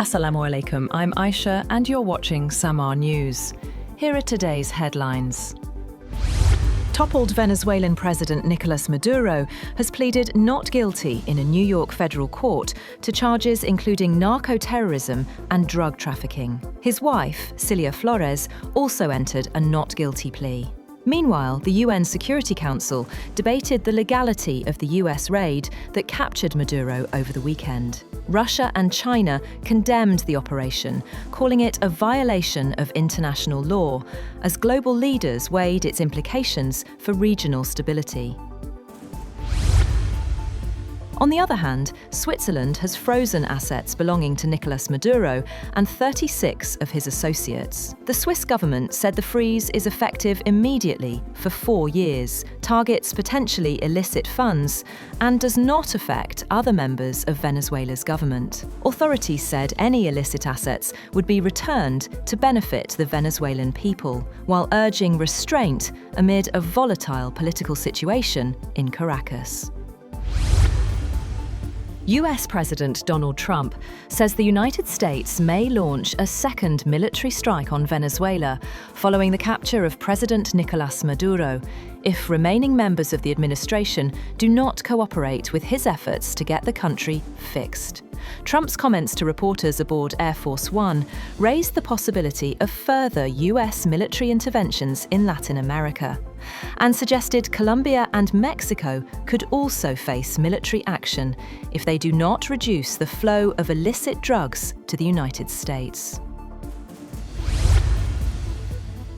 Assalamu alaikum, I'm Aisha and you're watching Samar News. Here are today's headlines. Toppled Venezuelan President Nicolás Maduro has pleaded not guilty in a New York federal court to charges including narco-terrorism and drug trafficking. His wife, Cilia Flores, also entered a not guilty plea. Meanwhile, the UN Security Council debated the legality of the US raid that captured Maduro over the weekend. Russia and China condemned the operation, calling it a violation of international law, as global leaders weighed its implications for regional stability. On the other hand, Switzerland has frozen assets belonging to Nicolás Maduro and 36 of his associates. The Swiss government said the freeze is effective immediately for 4 years, targets potentially illicit funds, and does not affect other members of Venezuela's government. Authorities said any illicit assets would be returned to benefit the Venezuelan people, while urging restraint amid a volatile political situation in Caracas. US President Donald Trump says the United States may launch a second military strike on Venezuela following the capture of President Nicolás Maduro, if remaining members of the administration do not cooperate with his efforts to get the country fixed. Trump's comments to reporters aboard Air Force One raised the possibility of further US military interventions in Latin America, and suggested Colombia and Mexico could also face military action if they do not reduce the flow of illicit drugs to the United States.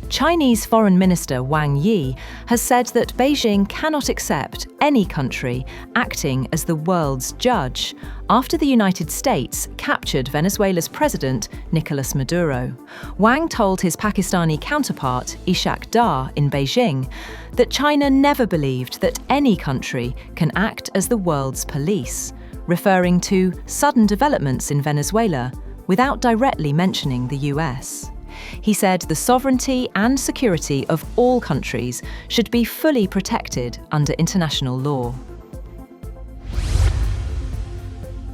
Chinese Foreign Minister Wang Yi has said that Beijing cannot accept any country acting as the world's judge after the United States captured Venezuela's president Nicolás Maduro. Wang told his Pakistani counterpart Ishaq Dar in Beijing that China never believed that any country can act as the world's police, referring to sudden developments in Venezuela without directly mentioning the US. He said the sovereignty and security of all countries should be fully protected under international law.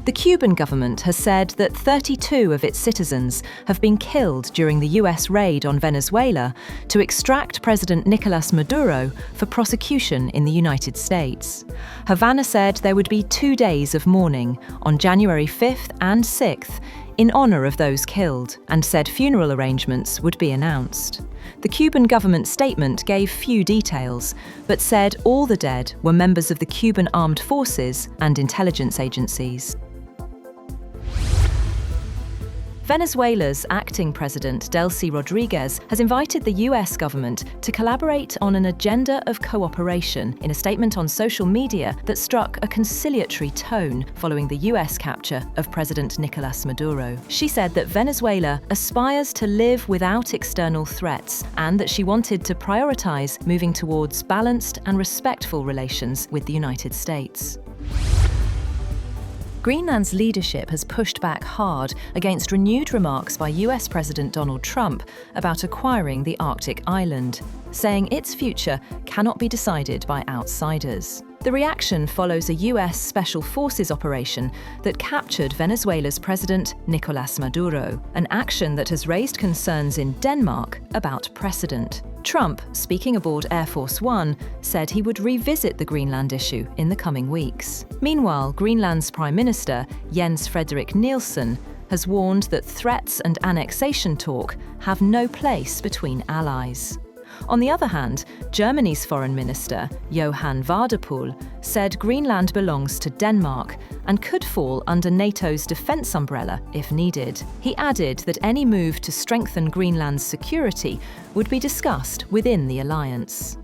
The Cuban government has said that 32 of its citizens have been killed during the US raid on Venezuela to extract President Nicolás Maduro for prosecution in the United States. Havana said there would be 2 days of mourning on January 5th and 6th in honor of those killed, and said funeral arrangements would be announced. The Cuban government statement gave few details, but said all the dead were members of the Cuban armed forces and intelligence agencies. Venezuela's acting president, Delcy Rodriguez, has invited the US government to collaborate on an agenda of cooperation in a statement on social media that struck a conciliatory tone following the US capture of President Nicolás Maduro. She said that Venezuela aspires to live without external threats and that she wanted to prioritize moving towards balanced and respectful relations with the United States. Greenland's leadership has pushed back hard against renewed remarks by US President Donald Trump about acquiring the Arctic island, saying its future cannot be decided by outsiders. The reaction follows a US Special Forces operation that captured Venezuela's President Nicolás Maduro, an action that has raised concerns in Denmark about precedent. Trump, speaking aboard Air Force One, said he would revisit the Greenland issue in the coming weeks. Meanwhile, Greenland's Prime Minister, Jens Frederik Nielsen, has warned that threats and annexation talk have no place between allies. On the other hand, Germany's Foreign Minister, Johann Wadephul, said Greenland belongs to Denmark and could fall under NATO's defence umbrella if needed. He added that any move to strengthen Greenland's security would be discussed within the alliance.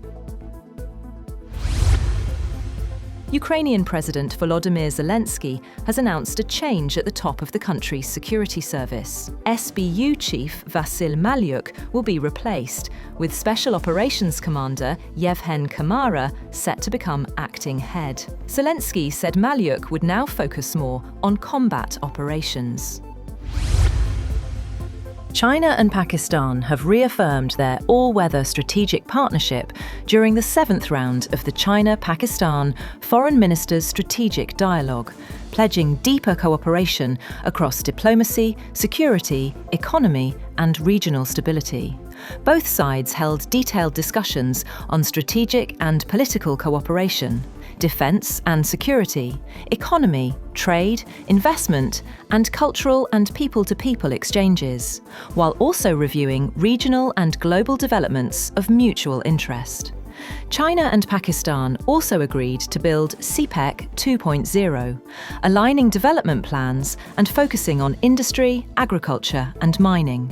Ukrainian President Volodymyr Zelensky has announced a change at the top of the country's security service. SBU Chief Vasyl Malyuk will be replaced, with Special Operations Commander Yevhen Kamara set to become acting head. Zelensky said Malyuk would now focus more on combat operations. China and Pakistan have reaffirmed their all-weather strategic partnership during the 7th round of the China-Pakistan Foreign Ministers' Strategic Dialogue, pledging deeper cooperation across diplomacy, security, economy, and regional stability. Both sides held detailed discussions on strategic and political cooperation, defence and security, economy, trade, investment, and cultural and people-to-people exchanges, while also reviewing regional and global developments of mutual interest. China and Pakistan also agreed to build CPEC 2.0, aligning development plans and focusing on industry, agriculture, and mining.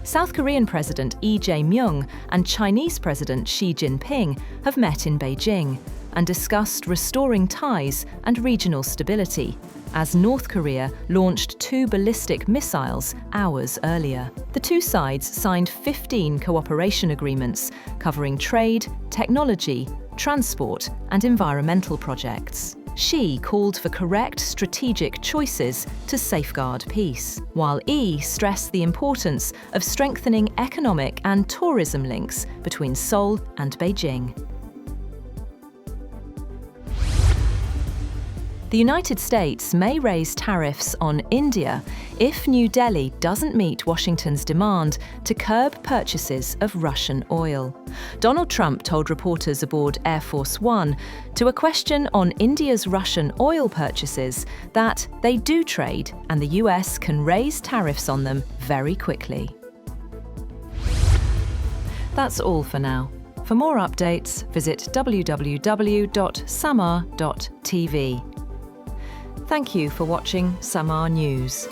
South Korean President Lee Jae-myung and Chinese President Xi Jinping have met in Beijing and discussed restoring ties and regional stability, as North Korea launched 2 ballistic missiles hours earlier. The two sides signed 15 cooperation agreements covering trade, technology, transport, and environmental projects. Xi called for correct strategic choices to safeguard peace, while Lee stressed the importance of strengthening economic and tourism links between Seoul and Beijing. The United States may raise tariffs on India if New Delhi doesn't meet Washington's demand to curb purchases of Russian oil. Donald Trump told reporters aboard Air Force One to a question on India's Russian oil purchases that they do trade and the US can raise tariffs on them very quickly. That's all for now. For more updates, visit www.samar.tv. Thank you for watching Samar News.